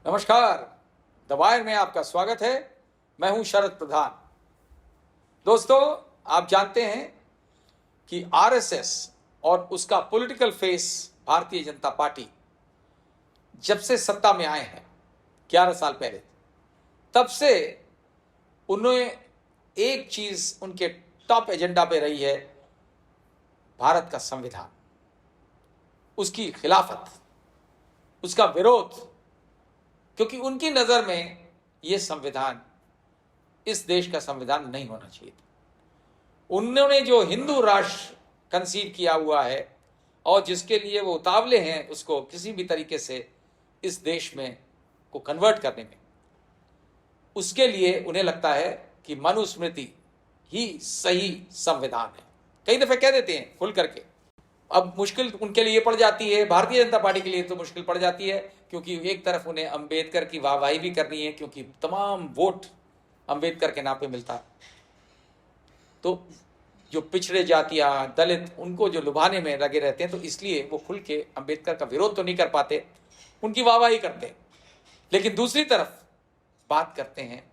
नमस्कार, the wire में आपका स्वागत है। मैं हूं शरद प्रधान। दोस्तों, आप जानते हैं कि आरएसएस और उसका political face Bharatiya Janata party जब से सत्ता में आए हैं 11 साल पहले, तब से उन्हें एक चीज उनके टॉप एजेंडा पे रही है, भारत का संविधान, उसकी खिलाफत, उसका विरोध। क्योंकि उनकी नजर में यह संविधान इस देश का संविधान नहीं होना चाहिए था। उन्होंने जो हिंदू राष्ट्र कंसीव किया हुआ है और जिसके लिए वो उतावले हैं उसको किसी भी तरीके से इस देश में को कन्वर्ट करने में, उसके लिए उन्हें लगता है कि मनुस्मृति ही सही संविधान है। कई दफे कह देते हैं खुल करके। अब मुश्किल उनके लिए पड़ जाती है, भारतीय जनता पार्टी के लिए तो मुश्किल पड़ जाती है, क्योंकि एक तरफ उन्हें अंबेडकर की वाहवाही भी करनी है, क्योंकि तमाम वोट अंबेडकर के नाम पे मिलता है। तो जो पिछड़े जातियां, दलित, उनको जो लुभाने में लगे रहते हैं, तो इसलिए वो खुल के अंबेडकर का विरोध तो नहीं कर पाते, उनकी वाहवाही करते हैं। लेकिन दूसरी तरफ बात करते हैं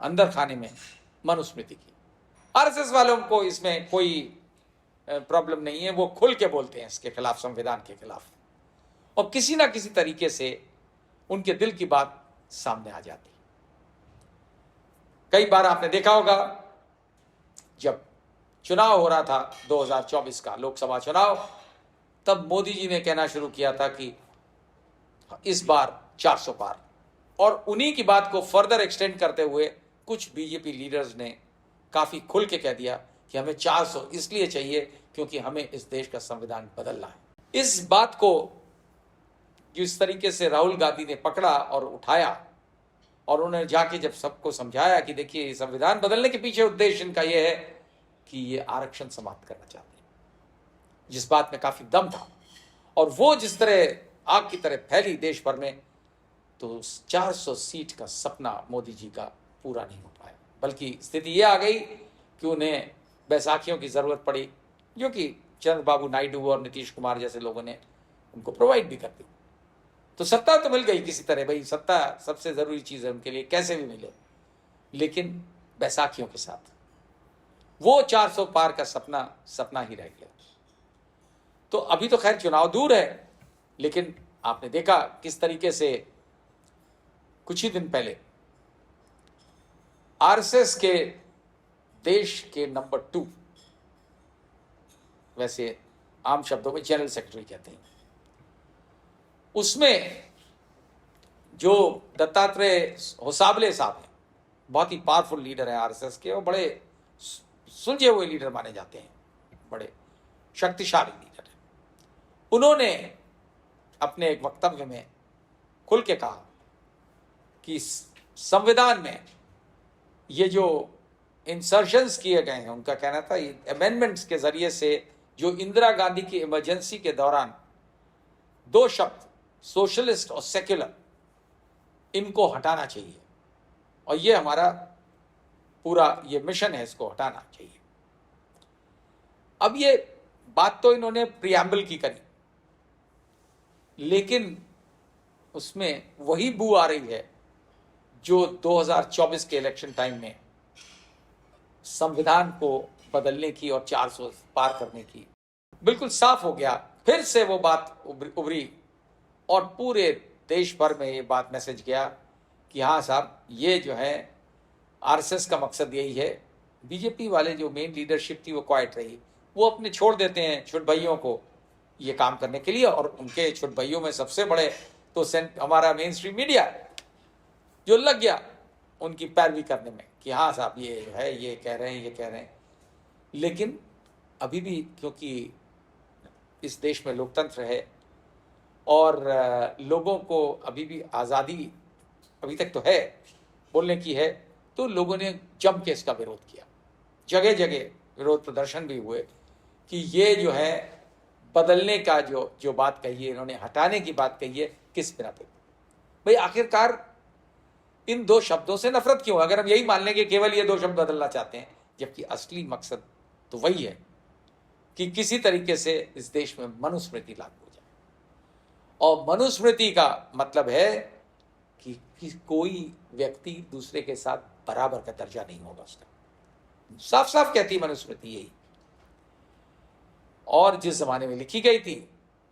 अंदर खाने में मनुस्मृति की। आरएसएस वालों को इसमें कोई प्रॉब्लम नहीं है, वो खुल के बोलते हैं इसके खिलाफ, संविधान के खिलाफ, और किसी ना किसी तरीके से उनके दिल की बात सामने आ जाती। कई बार आपने देखा होगा, जब चुनाव हो रहा था 2024 का लोकसभा चुनाव, तब मोदी जी ने कहना शुरू किया था कि इस बार 400 पार, और उन्हीं की बात को फर्दर एक्सटेंड करते हुए कुछ बीजेपी लीडर्स ने काफी खुल के कह दिया कि हमें 400 इसलिए चाहिए क्योंकि हमें इस देश का संविधान बदलना है। इस बात को जिस तरीके से राहुल गांधी ने पकड़ा और उठाया, और उन्होंने जाके जब सबको समझाया कि देखिए संविधान बदलने के पीछे उद्देश्य इनका यह है कि ये आरक्षण समाप्त करना चाहते हैं, जिस बात में काफी दम था, और वो जिस तरह आग की तरह फैली देश भर में, तो 400 सीट का सपना मोदी जी का पूरा नहीं हो पाया, बल्कि स्थिति ये आ गई कि उन्हें बैसाखियों की जरूरत पड़ी, जो कि चंद्रबाबू नायडू और नीतीश कुमार जैसे लोगों ने उनको प्रोवाइड भी कर दी। तो सत्ता तो मिल गई किसी तरह, भाई सत्ता सबसे जरूरी चीज है उनके लिए, कैसे भी मिले, लेकिन बैसाखियों के साथ वो 400 पार का सपना ही रह गया। तो अभी तो खैर चुनाव दूर है, लेकिन आपने देखा किस तरीके से कुछ ही दिन पहले आरएसएस के देश के नंबर 2, वैसे आम शब्दों में जनरल सेक्रेटरी कहते हैं, उसमें जो दत्तात्रेय होसाबले साहब हैं, बहुत ही पावरफुल लीडर हैं आरएसएस के, और बड़े सुलझे हुए लीडर माने जाते हैं, बड़े शक्तिशाली लीडर हैं। उन्होंने अपने एक वक्तव्य में खुल के कहा कि संविधान में ये जो इंसर्शंस किए गए हैं, उनका कहना था अमेंडमेंट्स के जरिए से जो इंदिरा गांधी की इमरजेंसी के दौरान 2 शब्द सोशलिस्ट और सेक्युलर, इनको हटाना चाहिए, और ये हमारा पूरा ये मिशन है, इसको हटाना चाहिए। अब ये बात तो इन्होंने प्रियम्बल की करी, लेकिन उसमें वही बू आ रही है जो 2024 के इलेक्शन टाइम में संविधान को बदलने की और 400 पार करने की। बिल्कुल साफ हो गया, फिर से वो बात उभरी, और पूरे देश भर में ये बात मैसेज गया कि हाँ साहब, ये जो है आरएसएस का मकसद यही है। बीजेपी वाले जो मेन लीडरशिप थी वो क्वाइट रही, वो अपने छोड़ देते हैं छोट भाइयों को ये काम करने के लिए, और उनके छोट भाइयों में सबसे बड़े तो हमारा मेन स्ट्रीम मीडिया जो लग गया उनकी पैरवी करने में कि हाँ साहब ये है, ये कह रहे हैं, ये कह रहे हैं। लेकिन अभी भी क्योंकि इस देश में लोकतंत्र है और लोगों को अभी भी आज़ादी अभी तक तो है, बोलने की है, तो लोगों ने जम के इसका विरोध किया। जगह जगह विरोध प्रदर्शन भी हुए कि ये जो है बदलने का जो बात कही है इन्होंने, हटाने की बात कही है, किस बिना पे? भाई आखिरकार इन 2 शब्दों से नफरत क्यों? अगर हम यही मान लें कि केवल ये 2 शब्द बदलना चाहते हैं, जबकि असली मकसद तो वही है कि किसी तरीके से इस देश में मनुस्मृति लागू हो जाए। और मनुस्मृति का मतलब है कि कोई व्यक्ति दूसरे के साथ बराबर का दर्जा नहीं होगा उसका। साफ साफ कहती है मनुस्मृति यही। और जिस जमाने में लिखी गई थी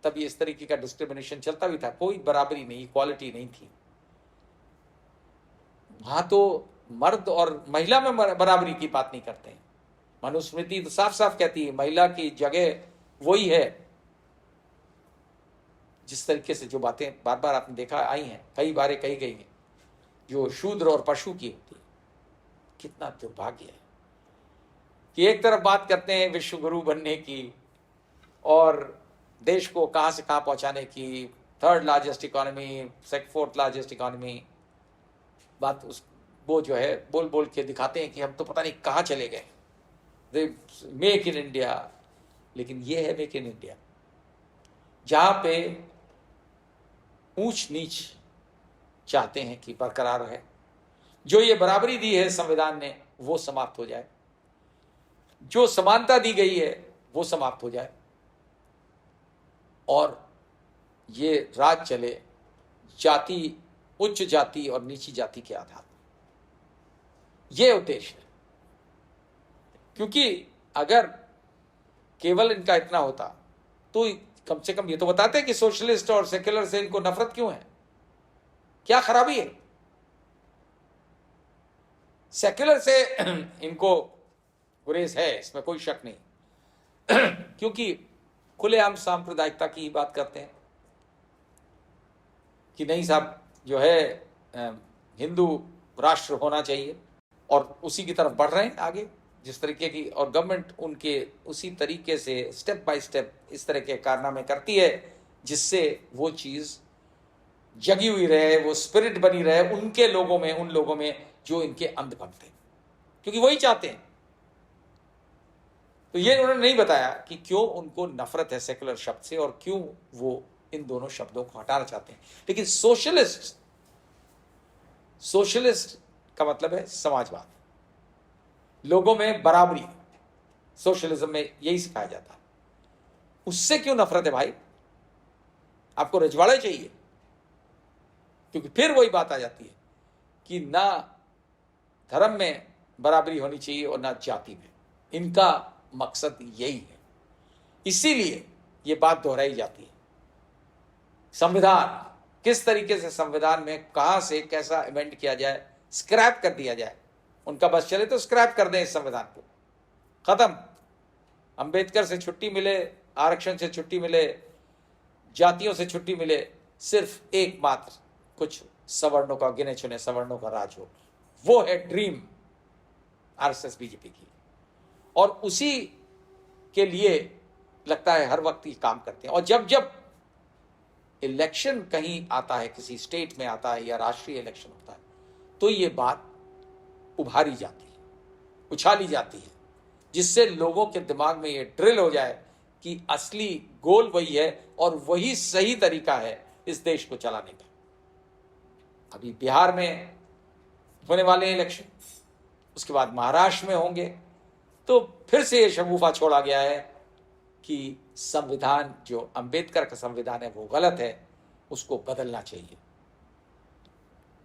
तब ये इस तरीके का डिस्क्रिमिनेशन चलता भी था, कोई बराबरी नहीं, इक्वालिटी नहीं थी। वहां तो मर्द और महिला में बराबरी की बात नहीं करते हैं। मनुस्मृति तो साफ साफ कहती है महिला की जगह वही है। जिस तरीके से जो बातें बार बार आपने देखा आई हैं, कई बार कही गई हैं, जो शूद्र और पशु की होती है। कितना दुर्भाग्य है कि एक तरफ बात करते हैं विश्व गुरु बनने की और देश को कहां से कहां पहुंचाने की, third largest economy, fourth largest economy, बात उस वो जो है बोल बोल के दिखाते हैं कि हम तो पता नहीं कहां चले गए, मेक इन इंडिया। लेकिन ये है मेक इन इंडिया जहां पे ऊंच नीच चाहते हैं कि बरकरार रहे। जो ये बराबरी दी है संविधान ने वो समाप्त हो जाए, जो समानता दी गई है वो समाप्त हो जाए और ये राज चले जाति, उच्च जाति और नीची जाति के आधार पर। यह उद्देश्य है। क्योंकि अगर केवल इनका इतना होता तो कम से कम ये तो बताते कि सोशलिस्ट और सेक्युलर से इनको नफरत क्यों है, क्या खराबी है। सेक्युलर से इनको गुरेज है, इसमें कोई शक नहीं, क्योंकि खुलेआम सांप्रदायिकता की बात करते हैं कि नहीं साहब जो है हिंदू राष्ट्र होना चाहिए और उसी की तरफ बढ़ रहे हैं आगे जिस तरीके की, और गवर्नमेंट उनके उसी तरीके से स्टेप बाय स्टेप इस तरह के कारनामे करती है जिससे वो चीज जगी हुई रहे, वो स्पिरिट बनी रहे उनके लोगों में, उन लोगों में जो इनके अंधभक्त हैं, क्योंकि वही चाहते हैं। तो ये उन्होंने नहीं बताया कि क्यों उनको नफरत है सेकुलर शब्द से और क्यों वो इन दोनों शब्दों को हटाना चाहते हैं। लेकिन सोशलिस्ट का मतलब है समाजवाद, लोगों में बराबरी। सोशलिज्म में यही सिखाया जाता है। उससे क्यों नफरत है भाई? आपको रजवाड़े चाहिए, क्योंकि फिर वही बात आ जाती है कि ना धर्म में बराबरी होनी चाहिए और ना जाति में। इनका मकसद यही है, इसीलिए ये बात दोहराई जाती है। संविधान किस तरीके से, संविधान में कहां से कैसा अमेंड किया जाए, स्क्रैप कर दिया जाए। उनका बस चले तो स्क्रैप कर दें इस संविधान को, खत्म। अंबेडकर से छुट्टी मिले, आरक्षण से छुट्टी मिले, जातियों से छुट्टी मिले, सिर्फ एकमात्र कुछ सवर्णों का, गिने चुने सवर्णों का राज हो। वो है ड्रीम आरएसएस बीजेपी की, और उसी के लिए लगता है हर वक्त ये काम करते हैं। और जब जब इलेक्शन कहीं आता है, किसी स्टेट में आता है या राष्ट्रीय इलेक्शन होता है, तो ये बात उभारी जाती है, उछाली जाती है, जिससे लोगों के दिमाग में ये ड्रिल हो जाए कि असली गोल वही है और वही सही तरीका है इस देश को चलाने का। अभी बिहार में होने वाले इलेक्शन, उसके बाद महाराष्ट्र में होंगे, तो फिर से ये शगुफा छोड़ा गया है कि संविधान, जो अंबेडकर का संविधान है वो गलत है, उसको बदलना चाहिए।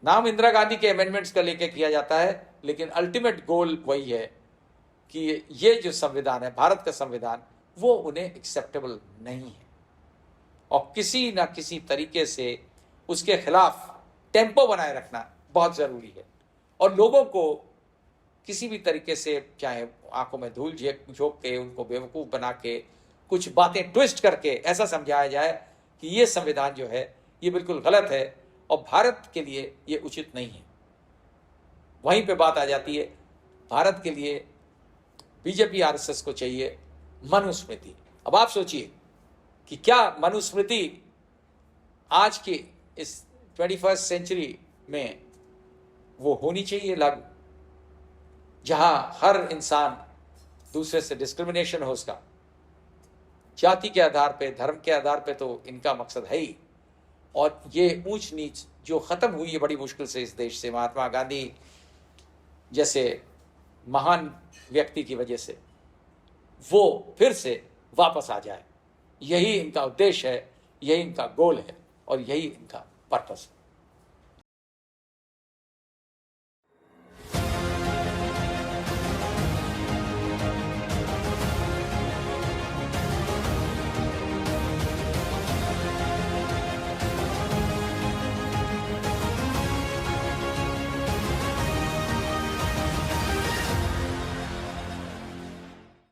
नाम इंदिरा गांधी के अमेंडमेंट्स का लेके किया जाता है, लेकिन अल्टीमेट गोल वही है कि ये जो संविधान है, भारत का संविधान, वो उन्हें एक्सेप्टेबल नहीं है और किसी ना किसी तरीके से उसके खिलाफ टेम्पो बनाए रखना बहुत जरूरी है। और लोगों को किसी भी तरीके से, चाहे आंखों में धूल झोंक के, उनको बेवकूफ बना के, कुछ बातें ट्विस्ट करके ऐसा समझाया जाए कि ये संविधान जो है ये बिल्कुल गलत है और भारत के लिए ये उचित नहीं है। वहीं पे बात आ जाती है, भारत के लिए बीजेपी आरएसएस को चाहिए मनुस्मृति। अब आप सोचिए कि क्या मनुस्मृति आज की इस 21st सेंचुरी में वो होनी चाहिए लागू, जहां हर इंसान दूसरे से डिस्क्रिमिनेशन हो उसका, जाति के आधार पे, धर्म के आधार पे, तो इनका मकसद है ही। और ये ऊंच नीच जो खत्म हुई है बड़ी मुश्किल से इस देश से, महात्मा गांधी जैसे महान व्यक्ति की वजह से, वो फिर से वापस आ जाए। यही इनका उद्देश्य है, यही इनका गोल है और यही इनका पर्पस है।